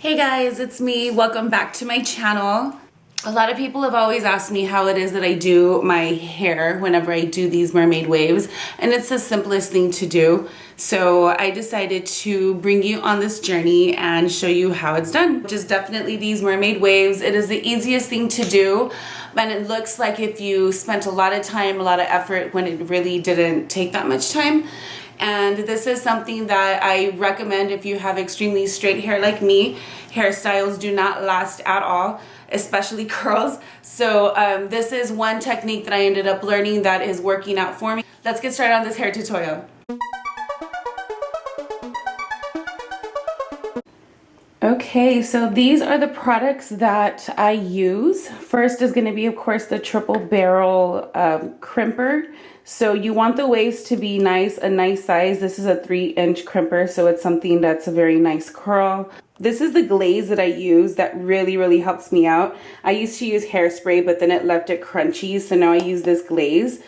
Hey guys, it's me. Welcome back to my channel. A lot of people have always asked me how it is that I do my hair whenever I do these mermaid waves, and it's the simplest thing to do. So I decided to bring you on this journey and show you how it's done, which is definitely these mermaid waves. It is the easiest thing to do, and it looks like if you spent a lot of time, a lot of effort when it really didn't take that much time. And this is something that I recommend if you have extremely straight hair like me. Hairstyles do not last at all, especially curls. So this is one technique that I ended up learning that is working out for me. Let's get started on this hair tutorial. Okay, so these are the products that I use. First is going to be, of course, the triple barrel crimper. So you want the waves to be nice, a nice size. This is a 3-inch crimper, so it's something that's a very nice curl. This is the glaze that I use that really helps me out. I used to use hairspray, but then it left it crunchy, so now I use this glaze.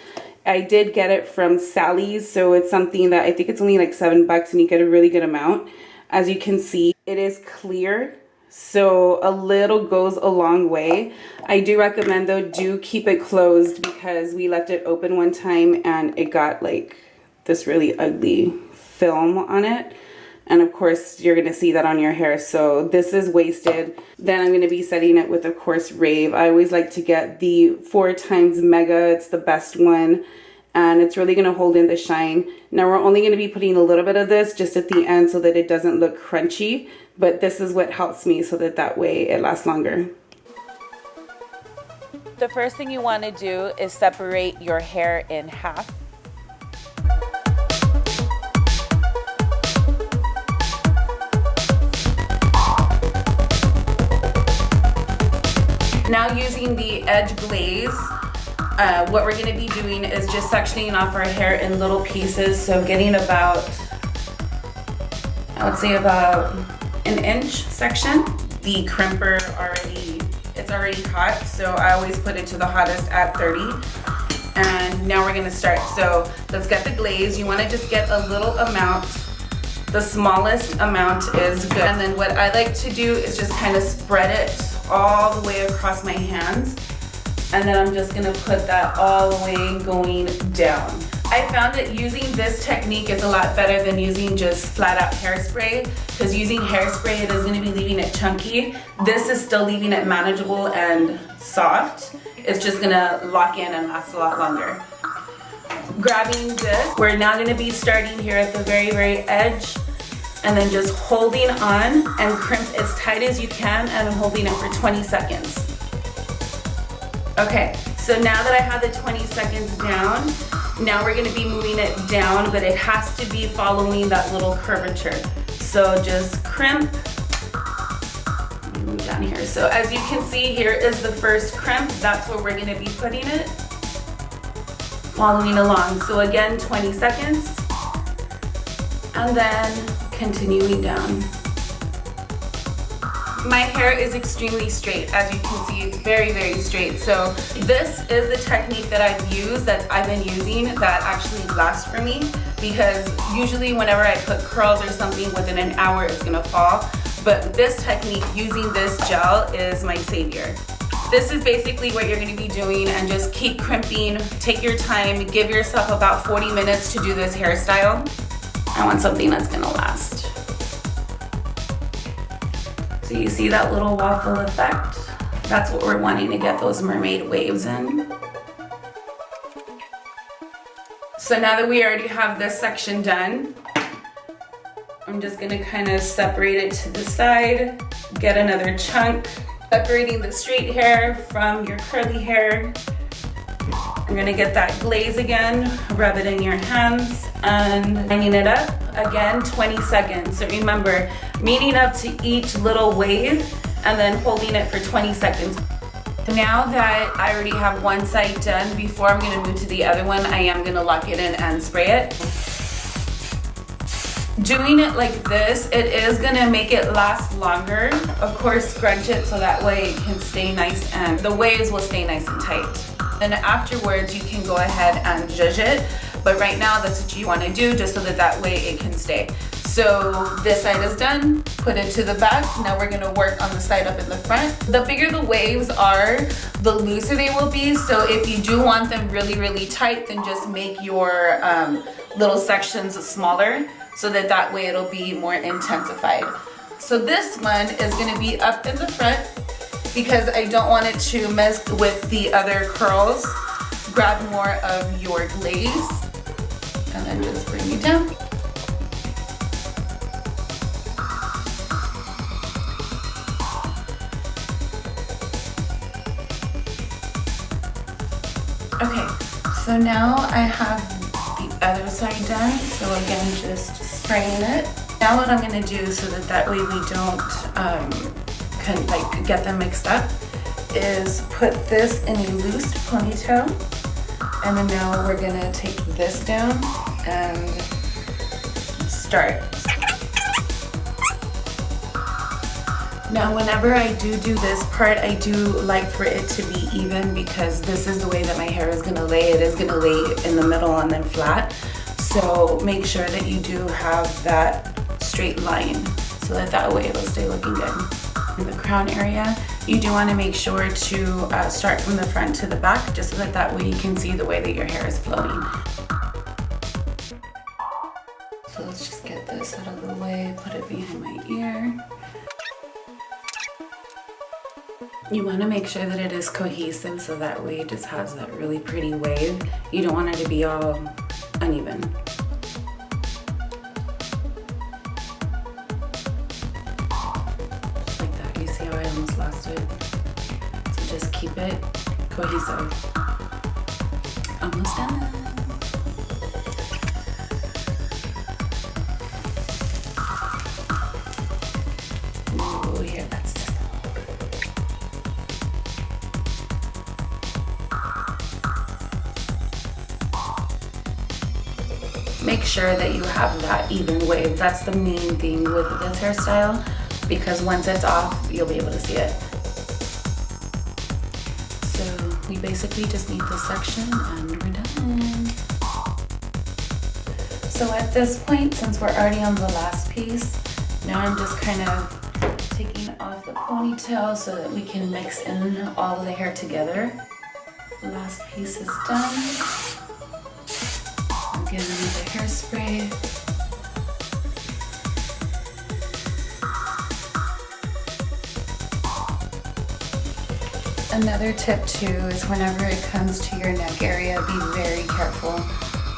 I did get it from Sally's, so it's something that I think it's only like $7 and you get a really good amount. As you can see, it is clear, so a little goes a long way. I do recommend though, do keep it closed because we left it open one time and it got like this really ugly film on it. And of course, you're gonna see that on your hair, so this is wasted. Then I'm gonna be setting it with, of course, Rave. I always like to get the 4x Mega, it's the best one. And it's really going to hold in the shine. Now we're only going to be putting a little bit of this just at the end so that it doesn't look crunchy, but this is what helps me so that way it lasts longer. The first thing you want to do is separate your hair in half. Now using the edge glaze, what we're going to be doing is just sectioning off our hair in little pieces. So getting about, I would say about an inch section. The crimper it's already hot, so I always put it to the hottest at 30. And now we're going to start. So let's get the glaze. You want to just get a little amount. The smallest amount is good. And then what I like to do is just kind of spread it all the way across my hands. And then I'm just gonna put that all the way going down. I found that using this technique is a lot better than using just flat out hairspray, because using hairspray, it is gonna be leaving it chunky. This is still leaving it manageable and soft. It's just gonna lock in and last a lot longer. Grabbing this, we're now gonna be starting here at the very edge, and then just holding on and crimp as tight as you can and holding it for 20 seconds. Okay, so now that I have the 20 seconds down, now we're gonna be moving it down, but it has to be following that little curvature. So just crimp, move down here. So as you can see, here is the first crimp. That's where we're gonna be putting it, following along. So again, 20 seconds, and then continuing down. My hair is extremely straight. As you can see, it's very straight. So this is the technique that I've used, that I've been using, that actually lasts for me, because usually whenever I put curls or something, within an hour it's gonna fall. But this technique, using this gel, is my savior. This is basically what you're gonna be doing, and just keep crimping, take your time, give yourself about 40 minutes to do this hairstyle. I want something that's gonna last. So you see that little waffle effect? That's what we're wanting to get those mermaid waves in. So now that we already have this section done, I'm just gonna kind of separate it to the side, get another chunk, separating the straight hair from your curly hair. I'm gonna get that glaze again, rub it in your hands, and lining it up. Again, 20 seconds. So remember, meeting up to each little wave and then holding it for 20 seconds. Now that I already have one side done, before I'm gonna move to the other one, I am gonna lock it in and spray it. Doing it like this, it is gonna make it last longer. Of course, scrunch it so that way it can stay nice and the waves will stay nice and tight. And afterwards, you can go ahead and zhuzh it. But right now, that's what you want to do, just so that way it can stay. So this side is done, put it to the back. Now we're gonna work on the side up in the front. The bigger the waves are, the looser they will be. So if you do want them really, really tight, then just make your little sections smaller so that that way it'll be more intensified. So this one is gonna be up in the front because I don't want it to mess with the other curls. Grab more of your glaze and then just bring it down. Okay, so now I have the other side done. So again, just spraying it. Now what I'm gonna do so that way we don't get them mixed up is put this in a loose ponytail. And then now we're gonna take this down and start. Now whenever I do this part, I do like for it to be even because this is the way that my hair is gonna lay. It is gonna lay in the middle and then flat. So make sure that you do have that straight line so that way it'll stay looking good. In the crown area, you do want to make sure to start from the front to the back just so that way you can see the way that your hair is flowing. So let's just get this out of the way, put it behind my ear. You want to make sure that it is cohesive so that way it just has that really pretty wave. You don't want it to be all uneven. Lost it. So just keep it cohesive. Almost done. Ooh, here, that's just make sure that you have that even wave. That's the main thing with this hairstyle, because once it's off, you'll be able to see it. So we basically just need this section and we're done. So at this point, since we're already on the last piece, now I'm just kind of taking off the ponytail so that we can mix in all of the hair together. The last piece is done. I'm giving it the hairspray. Another tip too is whenever it comes to your neck area, be very careful.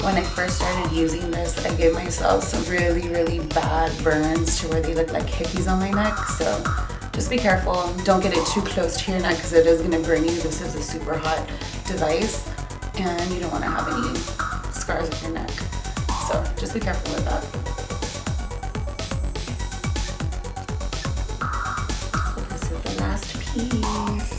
When I first started using this, I gave myself some really, really bad burns to where they look like hickeys on my neck. So just be careful. Don't get it too close to your neck because it is going to burn you. This is a super hot device and you don't want to have any scars on your neck. So just be careful with that. So this is the last piece.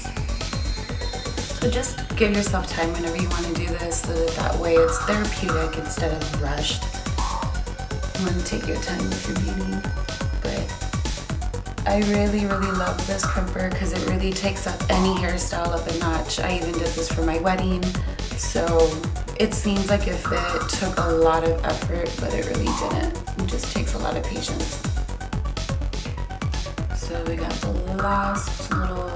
So just give yourself time whenever you want to do this so that way it's therapeutic instead of rushed. You want to take your time with your beauty. But I really, really love this crimper because it really takes up any hairstyle up a notch. I even did this for my wedding. So it seems like if it took a lot of effort, but it really didn't. It just takes a lot of patience. So we got the last little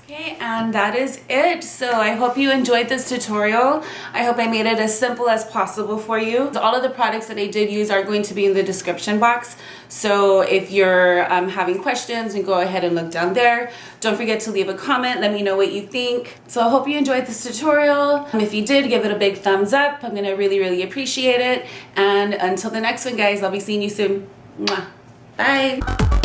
Okay, and that is it. So I hope you enjoyed this tutorial. I hope I made it as simple as possible for you. All of the products that I did use are going to be in the description box. So if you're having questions, then go ahead and look down there. Don't forget to leave a comment. Let me know what you think. So I hope you enjoyed this tutorial. If you did, give it a big thumbs up. I'm gonna really, really appreciate it. And until the next one, guys, I'll be seeing you soon. Mwah. Bye.